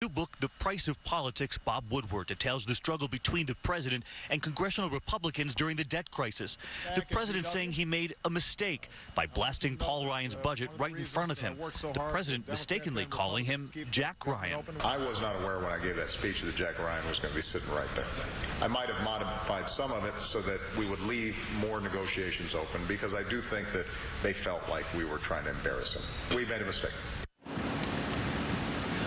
New book, The Price of Politics, Bob Woodward details the struggle between the president and congressional Republicans during the debt crisis. The president saying he made a mistake by blasting Paul Ryan's budget right in front of him. The president mistakenly calling him Jack Ryan. I was not aware when I gave that speech that Jack Ryan was going to be sitting right there. I might have modified some of it so that we would leave more negotiations open, because I do think that they felt like we were trying to embarrass him. We made a mistake.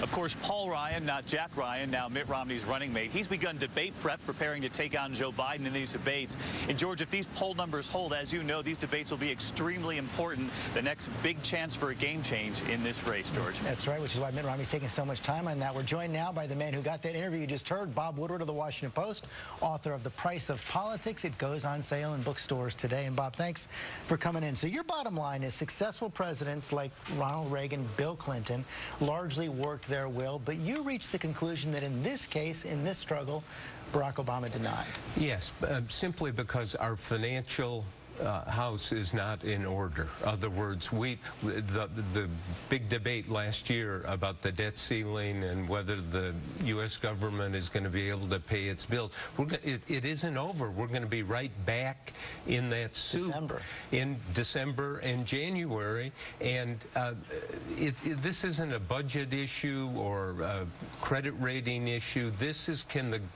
Of course, Paul Ryan, not Jack Ryan, now Mitt Romney's running mate. He's begun debate prep, preparing to take on Joe Biden in these debates. And, George, if these poll numbers hold, as you know, these debates will be extremely important. The next big chance for a game change in this race, George. That's right, which is why Mitt Romney's taking so much time on that. We're joined now by the man who got that interview you just heard, Bob Woodward of the Washington Post, author of The Price of Politics. It goes on sale in bookstores today. And, Bob, thanks for coming in. So your bottom line is successful presidents like Ronald Reagan, Bill Clinton, largely worked their will, but you reached the conclusion that in this case, in this struggle, Barack Obama did not. Yes, simply because our financial house is not in order. In other words, the big debate last year about the debt ceiling and whether the U.S. government is going to be able to pay its bills, it isn't over. We're going to be right back in that soup in December and January. And this isn't a budget issue or a credit rating issue. This is,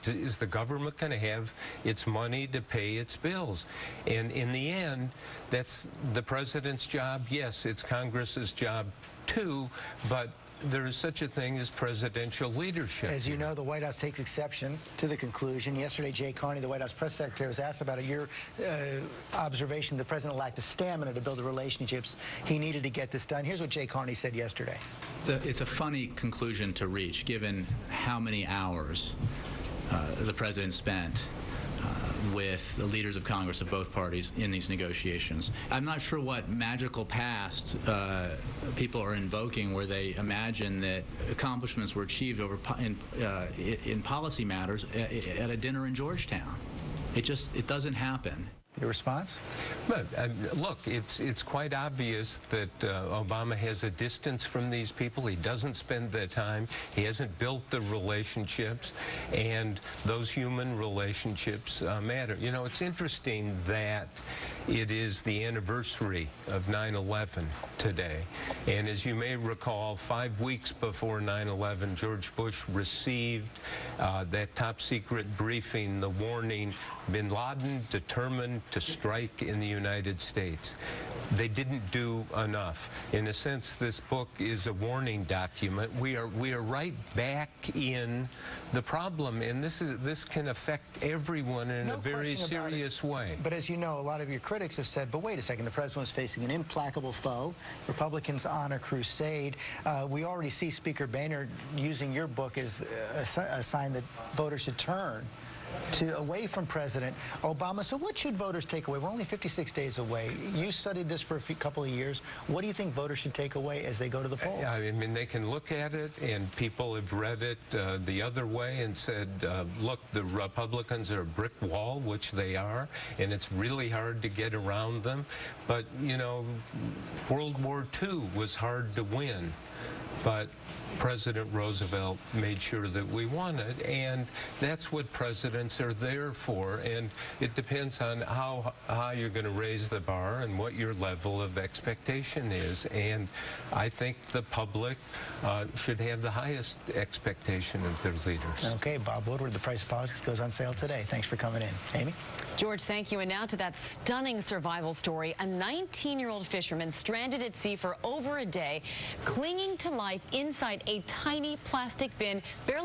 is the government going to have its money to pay its bills? And in the end, that's the president's job. Yes, it's Congress's job too, but there is such a thing as presidential leadership. As you know, the White House takes exception to the conclusion. Yesterday, Jay Carney, the White House press secretary, was asked about your observation the president lacked the stamina to build the relationships he needed to get this done. Here's what Jay Carney said yesterday. It's a funny conclusion to reach, given how many hours the president spent with the leaders of Congress of both parties in these negotiations. I'm not sure what magical past people are invoking where they imagine that accomplishments were achieved in policy matters at a dinner in Georgetown. It doesn't happen. Your response? But look, it's quite obvious that Obama has a distance from these people. He doesn't spend the time. He hasn't built the relationships, and those human relationships matter. You know, it's interesting that it is the anniversary of 9/11 today, and as you may recall, 5 weeks before 9/11, George Bush received that top-secret briefing, the warning, bin Laden determined to strike in the United States. They didn't do enough. In a sense, this book is a warning document. We are right back in the problem, and this can affect everyone in a very serious way. But as you know, a lot of your critics have said, but wait a second, the president was facing an implacable foe, Republicans on a crusade. We already see Speaker Boehner using your book as a sign that voters should turn away from President Obama. So what should voters take away? We're only 56 days away. You studied this for a couple of years. What do you think voters should take away as they go to the polls? I mean, they can look at it, and people have read it the other way and said, look, the Republicans are a brick wall, which they are, and it's really hard to get around them. But, you know, World War II was hard to win. But President Roosevelt made sure that we won it, and that's what presidents are there for. And it depends on how high you're going to raise the bar and what your level of expectation is. And I think the public should have the highest expectation of their leaders. Okay, Bob Woodward, The Price of Politics goes on sale today. Thanks for coming in. Amy? George, thank you. And now to that stunning survival story. A 19-year-old fisherman stranded at sea for over a day, clinging to life inside a tiny plastic bin, barely